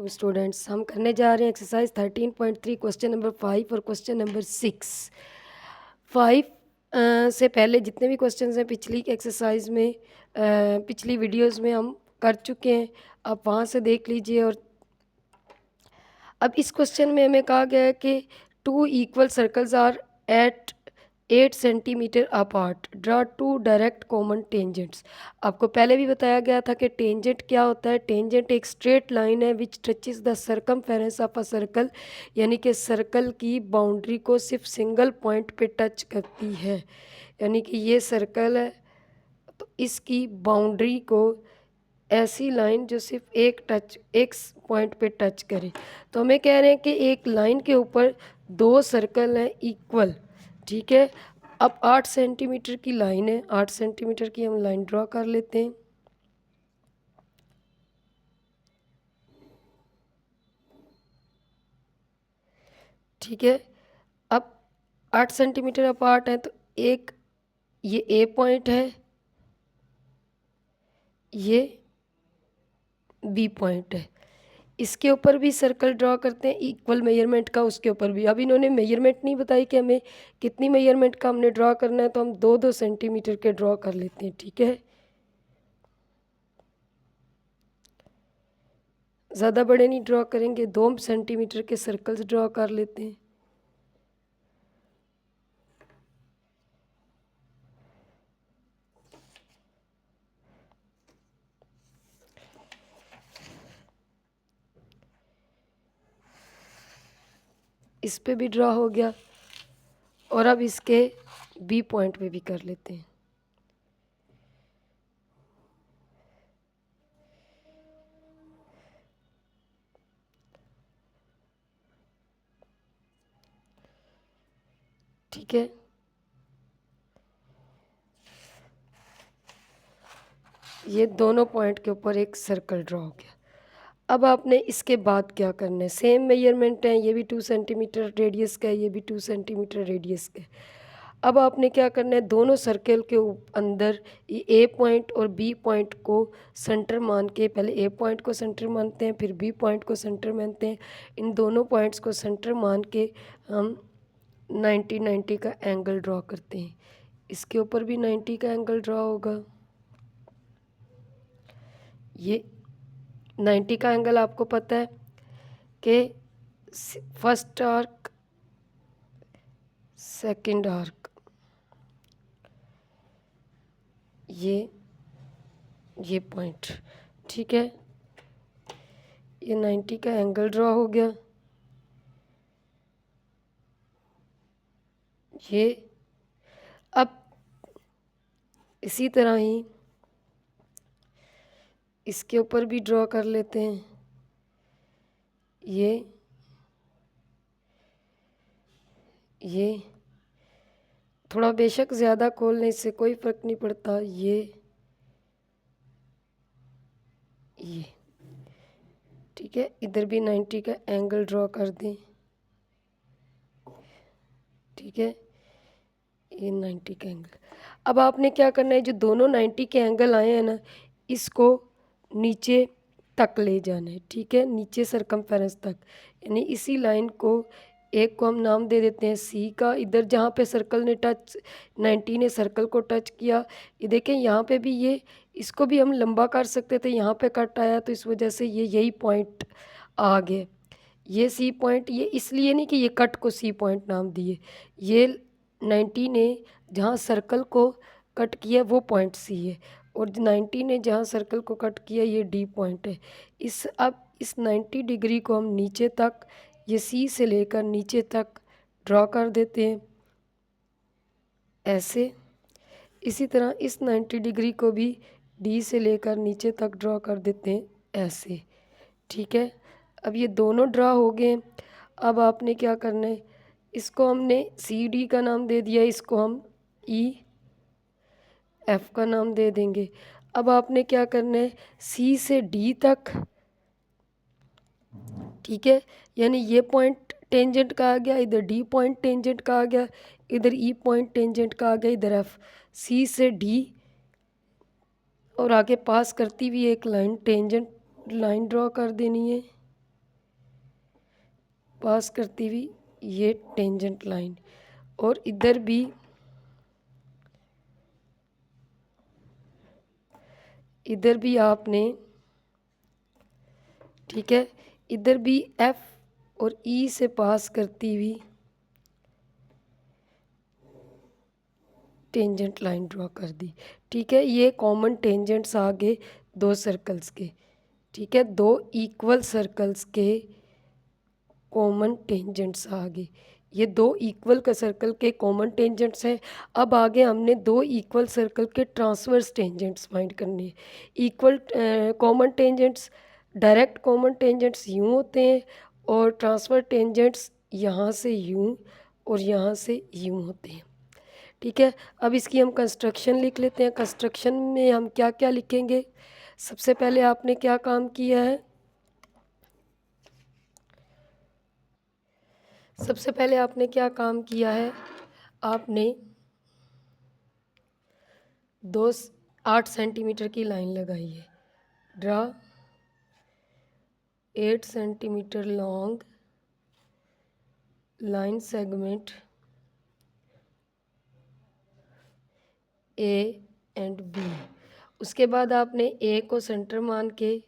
Students, हम करने जा रहे हैं एक्सरसाइज 13.3 क्वेश्चन नंबर 5 और क्वेश्चन नंबर 6। 5 से पहले जितने भी क्वेश्चंस हैं पिछली एक्सरसाइज में, पिछली वीडियोस में हम कर चुके हैं, आप वहाँ से देख लीजिए। और अब इस क्वेश्चन में हमें कहा गया है कि 2 equal circles are at 8 centimetre apart, draw 2 direct common tangents. आपको पहले भी बताया गया था कि टेंजेंट क्या होता है। टेंजेंट एक स्ट्रेट लाइन है विच touches the circumference of a circle, यानी कि सर्कल की बाउंड्री को सिर्फ सिंगल पॉइंट पे टच करती है। यानी कि ये सर्कल है तो इसकी बाउंड्री को ऐसी लाइन जो सिर्फ एक पॉइंट पे टच करे। तो हमें कह रहे हैं कि एक लाइन के ऊपर 2 सर्कल हैं इक्वल, ठीक है। अब 8 सेंटीमीटर की लाइन है, 8 सेंटीमीटर की हम लाइन ड्रॉ कर लेते हैं। ठीक है, अब 8 सेंटीमीटर अपार्ट है तो एक ये ए पॉइंट है, ये बी पॉइंट है। इसके ऊपर भी सर्कल ड्रॉ करते हैं इक्वल मेजरमेंट का, उसके ऊपर भी। अब इन्होंने मेजरमेंट नहीं बताई कि हमें कितनी मेजरमेंट का हमने ड्रॉ करना है, तो हम 2-2 सेंटीमीटर के ड्रॉ कर लेते हैं, ठीक है। ज़्यादा बड़े नहीं ड्रॉ करेंगे, 2 सेंटीमीटर के सर्कल्स ड्रॉ कर लेते हैं। इस पे भी ड्रॉ हो गया और अब इसके बी पॉइंट पे भी कर लेते हैं। ठीक है, ये दोनों पॉइंट के ऊपर एक सर्कल ड्रॉ हो गया। अब आपने इसके बाद क्या करना है, सेम मेजरमेंट है, ये भी 2 सेंटीमीटर रेडियस का है, ये भी 2 सेंटीमीटर रेडियस का है। अब आपने क्या करना है, दोनों सर्कल के अंदर ए पॉइंट और बी पॉइंट को सेंटर मान के, पहले ए पॉइंट को सेंटर मानते हैं फिर बी पॉइंट को सेंटर मानते हैं। इन दोनों पॉइंट्स को सेंटर मान के हम 90-90 का एंगल ड्रॉ करते हैं। इसके ऊपर भी 90 का एंगल ड्रॉ होगा। ये 90 का एंगल आपको पता है कि फर्स्ट आर्क, सेकंड आर्क, ये पॉइंट, ठीक है। ये 90 का एंगल ड्रॉ हो गया। ये अब इसी तरह ही इसके ऊपर भी ड्रॉ कर लेते हैं। ये थोड़ा बेशक ज़्यादा खोलने से कोई फ़र्क नहीं पड़ता। ये ठीक है, इधर भी 90 का एंगल ड्रॉ कर दें, ठीक है। ये 90 का एंगल। अब आपने क्या करना है, जो दोनों 90 के एंगल आए हैं ना, इसको नीचे तक ले जाना है, ठीक है, नीचे सरकमफेरेंस तक। यानी इसी लाइन को, एक को हम नाम दे देते हैं सी का। इधर जहाँ पे सर्कल ने 90 ने सर्कल को टच किया, ये देखें यहाँ पे भी, ये इसको भी हम लंबा कर सकते थे, यहाँ पे कट आया तो इस वजह से ये यही पॉइंट आ गए। ये सी पॉइंट, ये इसलिए नहीं कि ये कट को सी पॉइंट नाम दिए, ये 90 ने जहाँ सर्कल को कट किया वो पॉइंट सी है, और 90 ने जहाँ सर्कल को कट किया ये डी पॉइंट है। अब इस 90 डिग्री को हम नीचे तक, ये सी से लेकर नीचे तक ड्रॉ कर देते हैं ऐसे। इसी तरह इस 90 डिग्री को भी डी से लेकर नीचे तक ड्रॉ कर देते हैं ऐसे, ठीक है। अब ये दोनों ड्रॉ हो गए। अब आपने क्या करना है, इसको हमने सी डी का नाम दे दिया, इसको हम ई एफ का नाम दे देंगे। अब आपने क्या करना है, सी से डी तक, ठीक है, यानी ये पॉइंट टेंजेंट का आ गया, इधर डी पॉइंट टेंजेंट का आ गया, इधर ई पॉइंट टेंजेंट का आ गया, इधर एफ। सी से डी और आगे पास करती हुई एक लाइन टेंजेंट लाइन ड्रॉ कर देनी है। पास करती हुई ये टेंजेंट लाइन, और इधर भी आपने, ठीक है, इधर भी एफ और ई से पास करती हुई टेंजेंट लाइन ड्रॉ कर दी। ठीक है, ये कॉमन टेंजेंट्स आ गए दो सर्कल्स के। ठीक है, दो इक्वल सर्कल्स के कॉमन टेंजेंट्स आ गए। ये दो इक्वल का सर्कल के कॉमन टेंजेंट्स हैं। अब आगे हमने दो इक्वल सर्कल के ट्रांसवर्स टेंजेंट्स फाइंड करने हैं। Equal common tangents, direct common tangents यूँ होते हैं, और ट्रांसफर टेंजेंट्स यहाँ से यूँ और यहाँ से यूँ होते हैं। ठीक है, अब इसकी हम कंस्ट्रक्शन लिख लेते हैं। कंस्ट्रक्शन में हम क्या क्या लिखेंगे? सबसे पहले आपने क्या काम किया है? सबसे पहले आपने क्या काम किया है? आपने 8 सेंटीमीटर की लाइन लगाई है। Draw 8 centimetre long line segment A and B. उसके बाद आपने ए को सेंटर मान के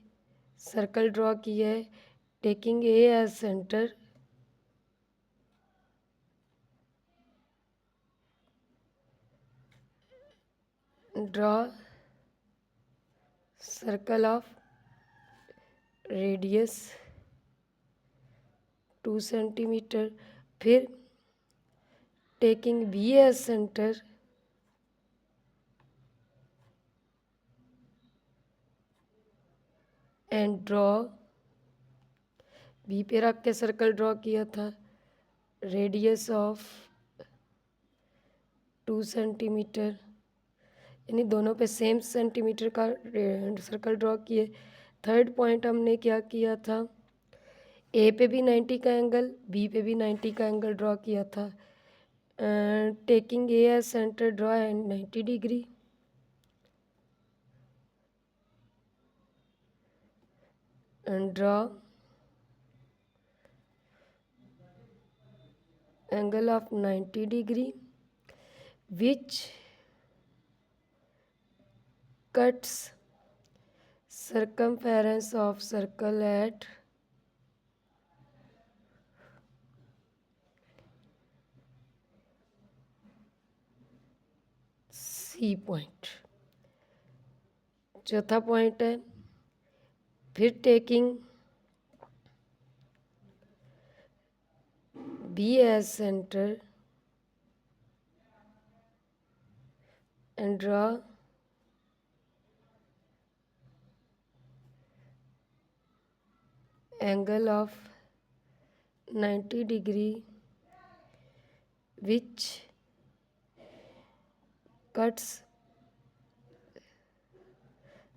सर्कल ड्रॉ किया है, taking A as centre, draw circle of radius 2 centimetre, फिर taking B as centre, and draw, B पे रख के सर्कल ड्रॉ किया था, रेडियस ऑफ 2 सेंटीमीटर, यानी दोनों पे सेम सेंटीमीटर का सर्कल ड्रॉ किए। थर्ड पॉइंट हमने क्या किया था? ए पे भी 90 का एंगल, बी पे भी 90 का एंगल ड्रॉ किया था। Taking A as centre, draw and 90 degree, and draw angle of 90 degree which cuts circumference of circle at C point। चौथा पॉइंट है, फिर taking B as center and draw angle of 90 degree which cuts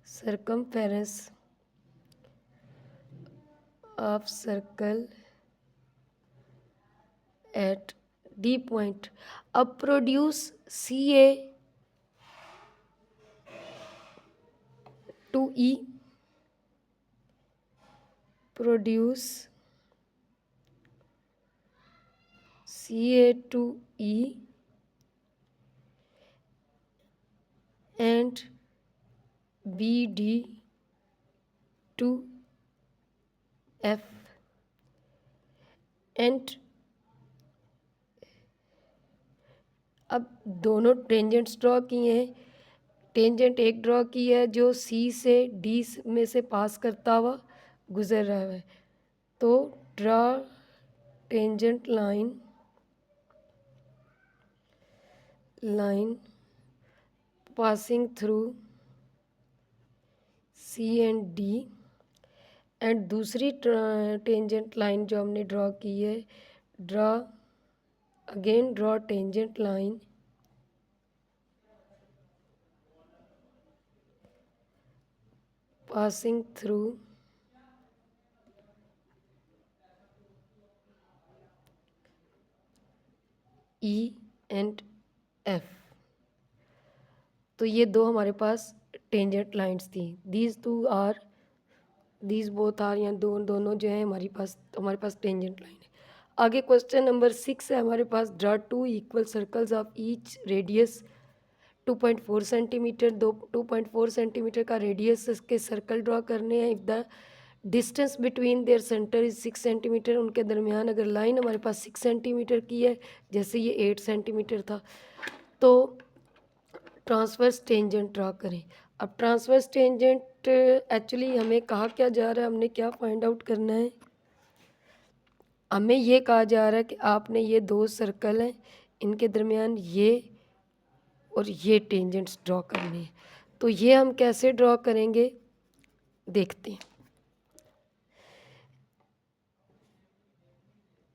circumference of circle at D point। अब produce CA to E, produce CA to E and BD to F and अब दोनों tangents draw किए हैं। Tangent एक draw की है जो C से D में से पास करता हुआ गुजर रहा है, तो draw tangent line passing through C and D, and दूसरी टेंजेंट लाइन जो हमने ड्रॉ की है, draw tangent line passing through E and F। तो ये दो हमारे पास टेंजेंट लाइंस थी। दीज बोथ आर, या दोनों जो है हमारे पास टेंजेंट लाइन है। आगे क्वेश्चन नंबर 6 है हमारे पास। Draw 2 equal circles of each radius 2.4 centimetre. 2.4 centimetre का रेडियस के सर्कल ड्रा करने हैं। If the distance between their centre is 6 centimetre, उनके दरमियान अगर लाइन हमारे पास 6 सेंटीमीटर की है, जैसे ये 8 सेंटीमीटर था, तो ट्रांसवर्स टेंजेंट ड्रा करें। अब ट्रांसवर्स टेंजेंट एक्चुअली हमें कहा क्या जा रहा है, हमने क्या फाइंड आउट करना है, हमें ये कहा जा रहा है कि आपने ये दो सर्कल हैं, इनके दरमियान ये और ये टेंजेंट्स ड्रॉ करने हैं। तो ये हम कैसे ड्रॉ करेंगे देखते हैं।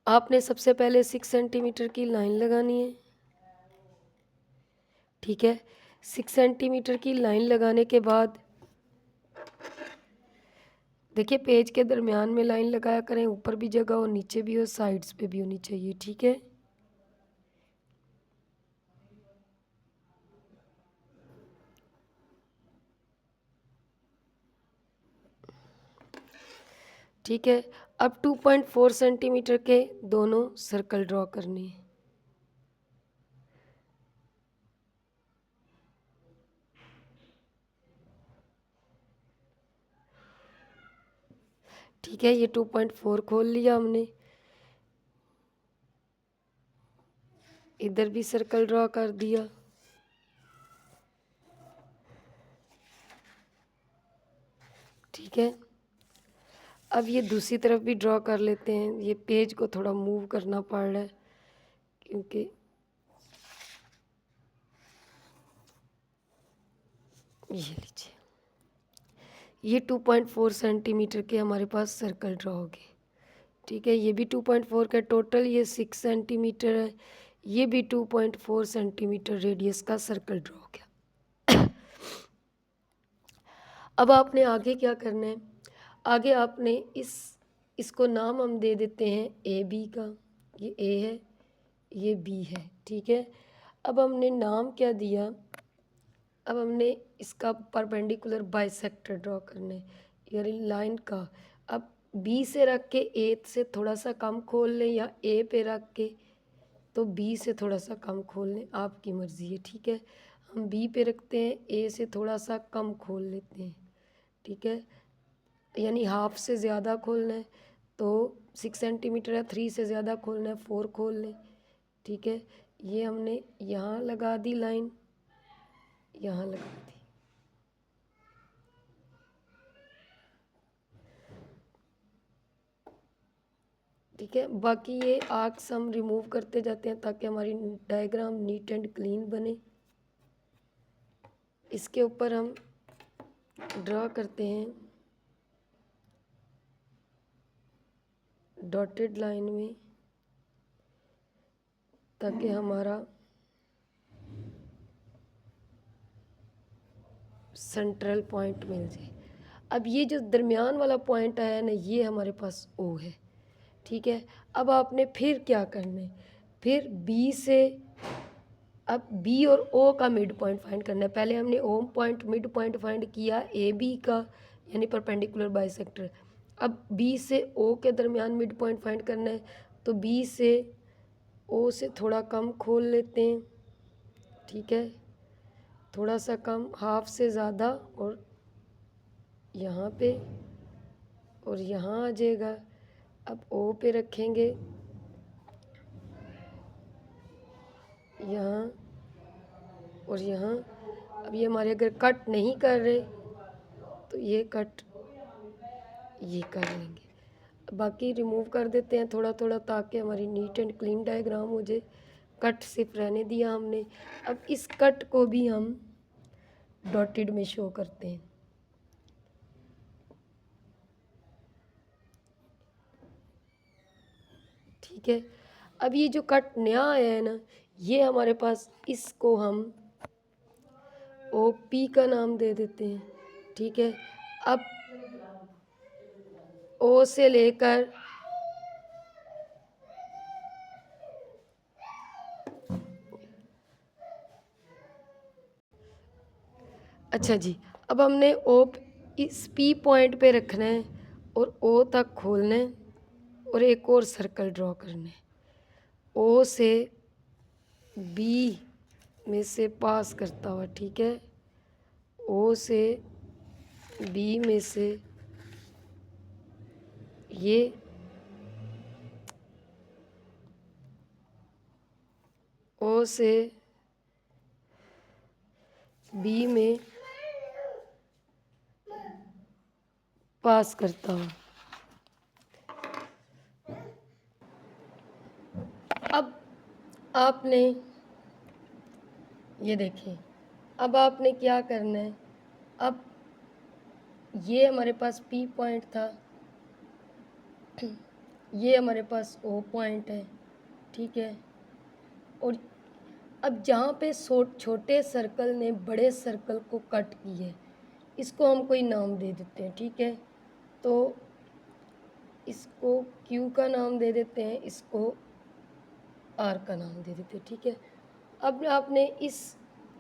आपने सबसे पहले 6 सेंटीमीटर की लाइन लगानी है, ठीक है। 6 सेंटीमीटर की लाइन लगाने के बाद देखिए पेज के दरमियान में लाइन लगाया करें, ऊपर भी जगह हो, नीचे भी हो, साइड्स पे भी होनी चाहिए, ठीक है। ठीक है, अब 2.4 सेंटीमीटर के दोनों सर्कल ड्रॉ करने हैं। ठीक है, ये 2.4 खोल लिया हमने, इधर भी सर्कल ड्रॉ कर दिया। ठीक है, अब ये दूसरी तरफ भी ड्रॉ कर लेते हैं। ये पेज को थोड़ा मूव करना पड़ रहा है क्योंकि ये लीजिए, ये 2.4 सेंटीमीटर के हमारे पास सर्कल ड्रॉ हो गए। ठीक है, ये भी 2.4 का टोटल ये 6 सेंटीमीटर है, ये भी 2.4 सेंटीमीटर रेडियस का सर्कल ड्रॉ हो गया। अब आपने आगे क्या करना है, आगे आपने इसको नाम हम दे देते हैं ए बी का, ये ए है, ये बी है, ठीक है। अब हमने नाम क्या दिया, अब हमने इसका परपेंडिकुलर बाइसेक्टर ड्रॉ करना है, यानी लाइन का। अब बी से रख के ए से थोड़ा सा कम खोल लें, या ए पे रख के तो बी से थोड़ा सा कम खोल लें, आपकी मर्ज़ी है, ठीक है। हम बी पे रखते हैं, ए से थोड़ा सा कम खोल लेते हैं, ठीक है, यानी हाफ से ज़्यादा खोलना है तो 6 सेंटीमीटर है, 3 से ज़्यादा खोलना है 4 खोल लें, ठीक है। ये हमने यहाँ लगा दी लाइन, यहाँ लगा दी, ठीक है। बाकी ये आर्क्स हम रिमूव करते जाते हैं ताकि हमारी डायग्राम नीट एंड क्लीन बने। इसके ऊपर हम ड्रा करते हैं डॉटेड लाइन में, ताकि हमारा सेंट्रल पॉइंट मिल जाए। अब ये जो दरमियान वाला पॉइंट आया है ना, ये हमारे पास ओ है, ठीक है। अब आपने फिर क्या करना है, फिर बी से, अब बी और ओ का मिड पॉइंट फाइंड करना है। पहले हमने O point mid point find किया ए बी का, यानी परपेंडिकुलर बाइसेक्टर। अब बी से ओ के दरमियान मिड पॉइंट फाइंड करना है, तो बी से ओ से थोड़ा कम खोल लेते हैं, ठीक है, थोड़ा सा कम, हाफ से ज़्यादा, और यहाँ पे और यहाँ आ जाएगा। अब ओ पे रखेंगे, यहाँ और यहाँ। अब ये हमारे अगर कट नहीं कर रहे तो ये कट ये कर लेंगे, बाकी रिमूव कर देते हैं थोड़ा थोड़ा ताकि हमारी नीट एंड क्लीन डायग्राम हो जाए। कट सिर्फ रहने दिया हमने। अब इस कट को भी हम डॉटेड में शो करते हैं, ठीक है। अब ये जो कट नया आया है ना, ये हमारे पास, इसको हम ओ पी का नाम दे देते हैं, ठीक है। अब ओ से लेकर अच्छा जी, अब हमने ओ इस पी पॉइंट पे रखना है और ओ तक खोलना है, और एक और सर्कल ड्रॉ करना है। ओ से बी में से पास करता हुआ, ठीक है, ओ से बी में से ये ओ से बी में पास करता हूँ। अब आपने ये देखें, अब आपने क्या करना है, अब ये हमारे पास पी पॉइंट था, ये हमारे पास ओ पॉइंट है, ठीक है। और अब जहाँ पे छोटे सर्कल ने बड़े सर्कल को कट की है, इसको हम कोई नाम दे देते हैं, ठीक है। तो इसको क्यू का नाम दे देते हैं, इसको आर का नाम दे देते हैं, ठीक है। अब आपने इस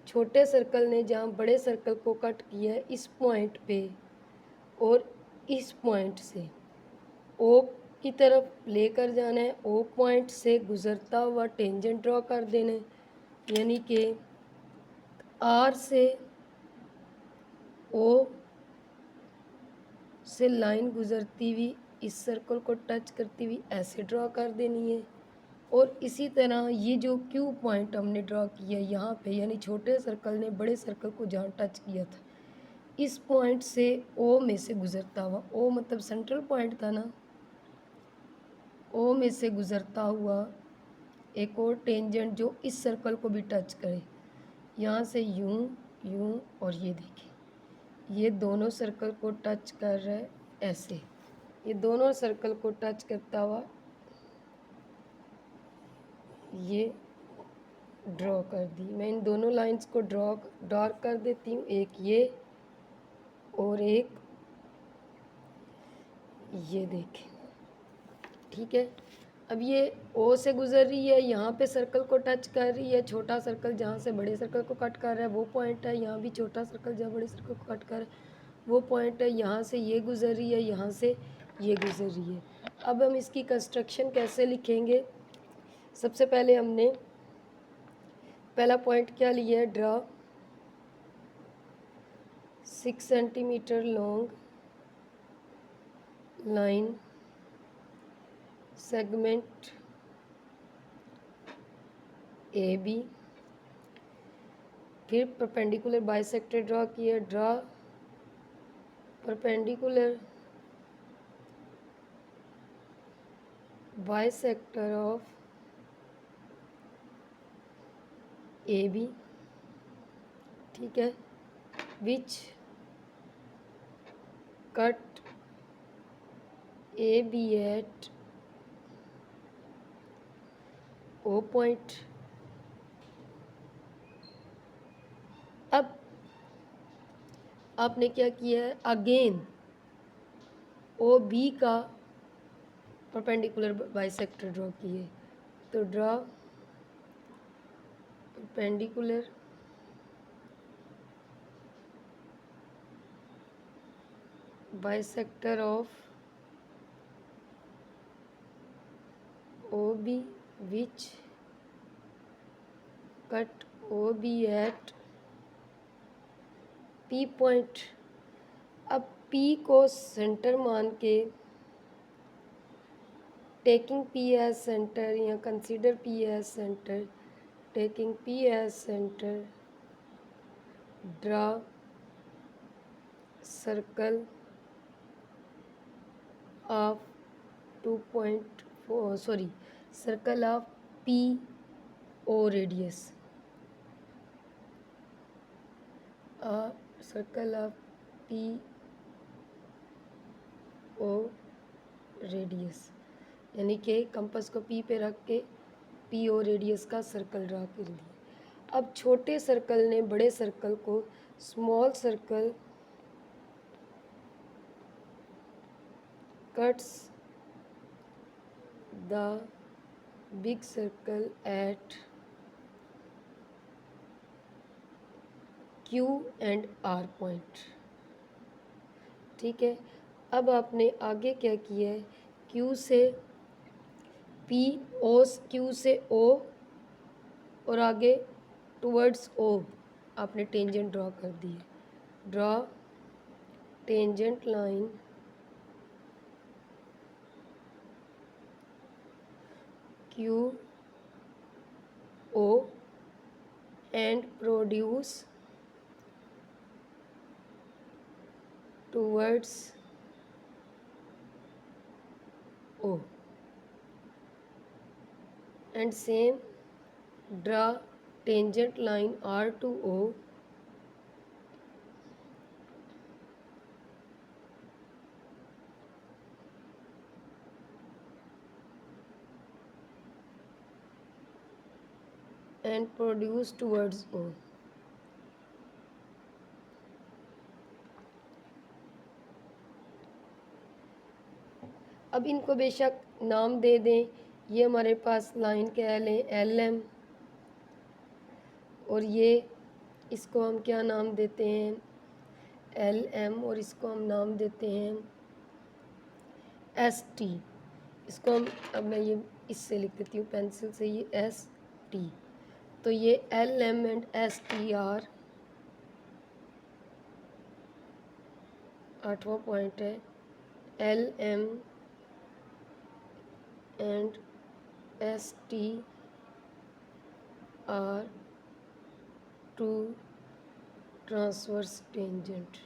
छोटे सर्कल ने जहाँ बड़े सर्कल को कट किया है, इस पॉइंट पे और इस पॉइंट से ओ की तरफ लेकर जाना है, ओ पॉइंट से गुजरता हुआ टेंजेंट ड्रॉ कर देना है, यानी कि आर से ओ से लाइन गुजरती हुई इस सर्कल को टच करती हुई ऐसे ड्रॉ कर देनी है। और इसी तरह ये जो क्यू पॉइंट हमने ड्रॉ किया यहाँ पे, यानी छोटे सर्कल ने बड़े सर्कल को जहाँ टच किया था, इस पॉइंट से ओ में से गुजरता हुआ, ओ मतलब सेंट्रल पॉइंट था ना, ओ में से गुजरता हुआ एक और टेंजेंट जो इस सर्कल को भी टच करे, यहाँ से यूं यूं, और ये देखें ये दोनों सर्कल को टच कर रहा है ऐसे, ये दोनों सर्कल को टच करता हुआ ये ड्रॉ कर दी। मैं इन दोनों लाइंस को डार्क कर देती हूँ, एक ये और एक ये देखें, ठीक है। अब ये ओ से गुजर रही है, यहाँ पे सर्कल को टच कर रही है, छोटा सर्कल जहाँ से बड़े सर्कल को कट कर रहा है वो पॉइंट है, यहाँ भी छोटा सर्कल जहाँ बड़े सर्कल को कट कर रहा है वो पॉइंट है, यहाँ से ये गुजर रही है, यहाँ से ये गुजर रही है। अब हम इसकी कंस्ट्रक्शन कैसे लिखेंगे, सबसे पहले हमने पहला पॉइंट क्या लिया है, draw 6 centimetre long line segment A B, फिर परपेंडिकुलर बाइसेक्टर ड्रा किया, draw perpendicular bisector of A B, ठीक है, which cut A B at O point. अब आपने क्या किया है, अगेन ओ बी का परपेंडिकुलर बाइसेक्टर ड्रॉ किए, तो draw perpendicular bisector of O B which cut O B at P point. अब पी को सेंटर मान के, टेकिंग पी एज सेंटर या consider P as centre, taking P as centre, draw circle of 2.4 sorry circle of P O radius, circle of P O radius, यानी कि compass को P पे रख के पी ओ रेडियस का circle draw कर लिया। अब छोटे सर्कल ने बड़े सर्कल को, small circle cuts the big circle at Q and R point, ठीक है। अब आपने आगे क्या किया है, क्यू से पी ओ क्यू से ओ और आगे टुवर्ड्स ओ आपने टेंजेंट ड्रॉ कर दी है। Draw tangent line Q O and produce towards O, and same draw tangent line R to O and produce towards O। अब इनको बेशक नाम दे दें, ये हमारे पास लाइन क्या लें एल एम, और ये इसको हम क्या नाम देते हैं एल एम, और इसको हम नाम देते हैं एस टी। इसको हम अब मैं ये इससे लिख देती हूँ पेंसिल से, ये एस टी। तो ये L M and S T R, 8वां पॉइंट है, L M and S T R to transverse tangent.